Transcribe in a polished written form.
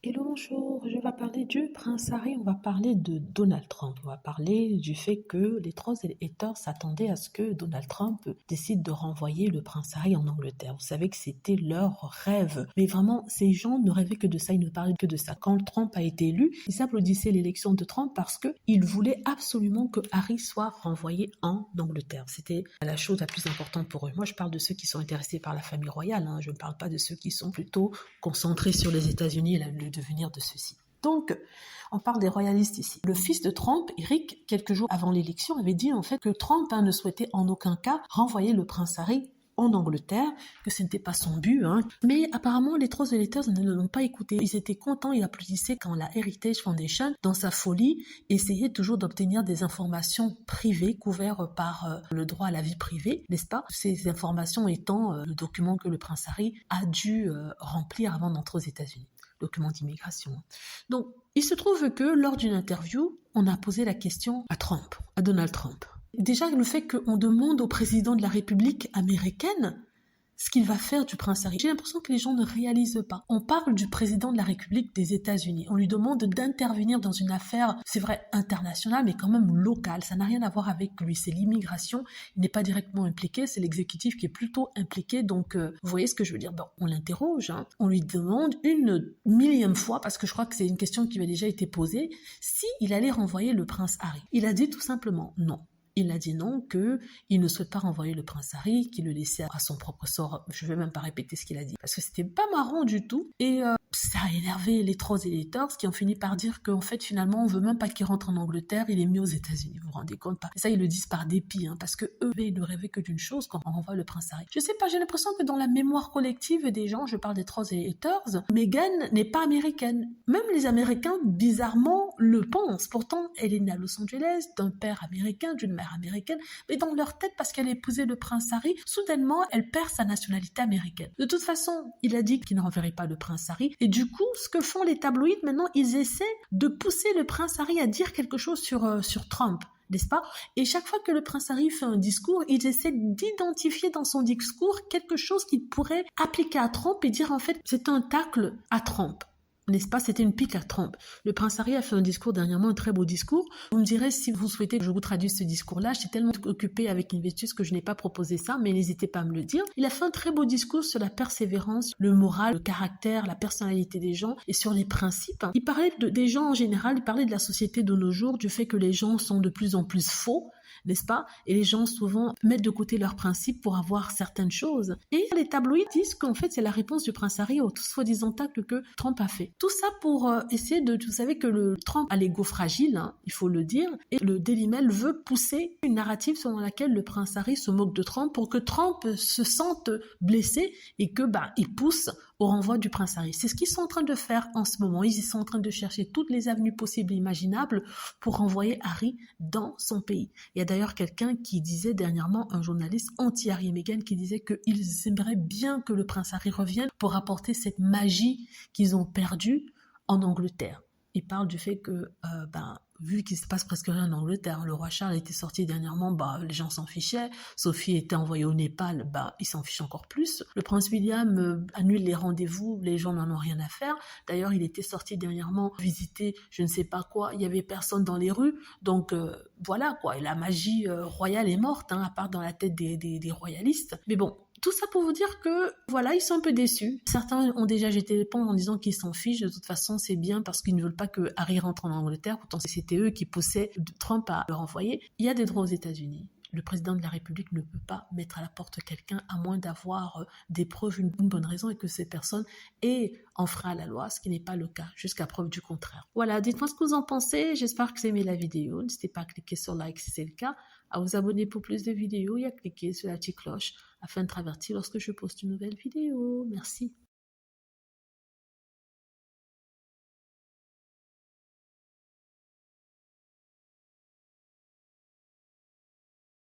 Hello bonjour, je vais parler du prince Harry, on va parler de Donald Trump, on va parler du fait que les trolls et les haters s'attendaient à ce que Donald Trump décide de renvoyer le prince Harry en Angleterre. Vous savez que c'était leur rêve, mais vraiment ces gens ne rêvaient que de ça, ils ne parlaient que de ça. Quand Trump a été élu, ils applaudissaient l'élection de Trump parce qu'ils voulaient absolument que Harry soit renvoyé en Angleterre. C'était la chose la plus importante pour eux. Moi je parle de ceux qui sont intéressés par la famille royale, je ne parle pas de ceux qui sont plutôt concentrés sur les États-Unis et le devenir de ceux-ci. Donc, on parle des royalistes ici. Le fils de Trump, Eric, quelques jours avant l'élection, avait dit en fait que Trump ne souhaitait en aucun cas renvoyer le prince Harry en Angleterre, que ce n'était pas son but. Mais apparemment, les trolls et les haters ne l'ont pas écouté. Ils étaient contents et applaudissaient quand la Heritage Foundation, dans sa folie, essayait toujours d'obtenir des informations privées couvertes par le droit à la vie privée, n'est-ce pas? Ces informations étant le document que le prince Harry a dû remplir avant d'entrer aux États-Unis. Document d'immigration. Donc, il se trouve que lors d'une interview, on a posé la question à Trump, à Donald Trump. Déjà, le fait qu'on demande au président de la République américaine ce qu'il va faire du prince Harry. J'ai l'impression que les gens ne réalisent pas. On parle du président de la République des États-Unis. On lui demande d'intervenir dans une affaire, c'est vrai, internationale, mais quand même locale. Ça n'a rien à voir avec lui. C'est l'immigration. Il n'est pas directement impliqué. C'est l'exécutif qui est plutôt impliqué. Donc, vous voyez ce que je veux dire? Bon, on l'interroge. On lui demande une millième fois, parce que je crois que c'est une question qui avait déjà été posée, s'il allait renvoyer le prince Harry. Il a dit tout simplement non. Il a dit non, qu'il ne souhaite pas renvoyer le prince Harry, qu'il le laissait à son propre sort. Je ne vais même pas répéter ce qu'il a dit, parce que c'était pas marrant du tout. Et ça a énervé les trolls et les haters, qui ont fini par dire qu'en fait, finalement, on veut même pas qu'il rentre en Angleterre, il est mis aux États-Unis. Vous vous rendez compte pas? Et ça, ils le disent par dépit, parce que eux, ils ne rêvaient que d'une chose quand on renvoie le prince Harry. Je sais pas, j'ai l'impression que dans la mémoire collective des gens, je parle des trolls et les haters, Meghan n'est pas américaine. Même les Américains, bizarrement, le pensent. Pourtant, elle est née à Los Angeles, d'un père américain, d'une mère américaine, mais dans leur tête, parce qu'elle a épousé le prince Harry, soudainement, elle perd sa nationalité américaine. De toute façon, il a dit qu'il ne renverrait pas le prince Harry, et du coup, ce que font les tabloïds, maintenant, ils essaient de pousser le prince Harry à dire quelque chose sur Trump, n'est-ce pas? Et chaque fois que le prince Harry fait un discours, ils essaient d'identifier dans son discours quelque chose qu'il pourrait appliquer à Trump et dire en fait, c'est un tacle à Trump. N'est-ce pas? C'était une pique à Trump. Le prince Harry a fait un discours dernièrement, un très beau discours. Vous me direz si vous souhaitez que je vous traduise ce discours-là. J'étais tellement occupée avec Investus que je n'ai pas proposé ça, mais n'hésitez pas à me le dire. Il a fait un très beau discours sur la persévérance, le moral, le caractère, la personnalité des gens et sur les principes. Il parlait des gens en général, il parlait de la société de nos jours, du fait que les gens sont de plus en plus faux, n'est-ce pas? Et les gens souvent mettent de côté leurs principes pour avoir certaines choses. Et les tabloïds disent qu'en fait c'est la réponse du prince Harry au soi-disant acte que Trump a fait. Tout ça pour essayer de... Vous savez que le Trump a l'ego fragile, il faut le dire, et le Daily Mail veut pousser une narrative selon laquelle le prince Harry se moque de Trump pour que Trump se sente blessé et que il pousse au renvoi du prince Harry. C'est ce qu'ils sont en train de faire en ce moment. Ils sont en train de chercher toutes les avenues possibles et imaginables pour renvoyer Harry dans son pays. Il y a d'ailleurs quelqu'un qui disait dernièrement, un journaliste anti-Harry et Meghan, qui disait qu'ils aimeraient bien que le prince Harry revienne pour apporter cette magie qu'ils ont perdue en Angleterre. Il parle du fait que, vu qu'il se passe presque rien en Angleterre, le roi Charles était sorti dernièrement, les gens s'en fichaient, Sophie était envoyée au Népal, ils s'en fichent encore plus. Le prince William annule les rendez-vous, les gens n'en ont rien à faire. D'ailleurs, il était sorti dernièrement visiter je ne sais pas quoi, il y avait personne dans les rues, donc voilà quoi, et la magie royale est morte, à part dans la tête des royalistes. Mais bon, tout ça pour vous dire que, voilà, ils sont un peu déçus. Certains ont déjà jeté l'éponge en disant qu'ils s'en fichent. De toute façon, c'est bien parce qu'ils ne veulent pas que Harry rentre en Angleterre. Pourtant, c'était eux qui poussaient Trump à le renvoyer. Il y a des droits aux États-Unis. Le président de la République ne peut pas mettre à la porte quelqu'un à moins d'avoir des preuves, une bonne raison et que cette personne est enfreint à la loi, ce qui n'est pas le cas, jusqu'à preuve du contraire. Voilà, dites-moi ce que vous en pensez. J'espère que vous aimez la vidéo. N'hésitez pas à cliquer sur like si c'est le cas, à vous abonner pour plus de vidéos et à cliquer sur la petite cloche afin de travertir lorsque je poste une nouvelle vidéo. Merci.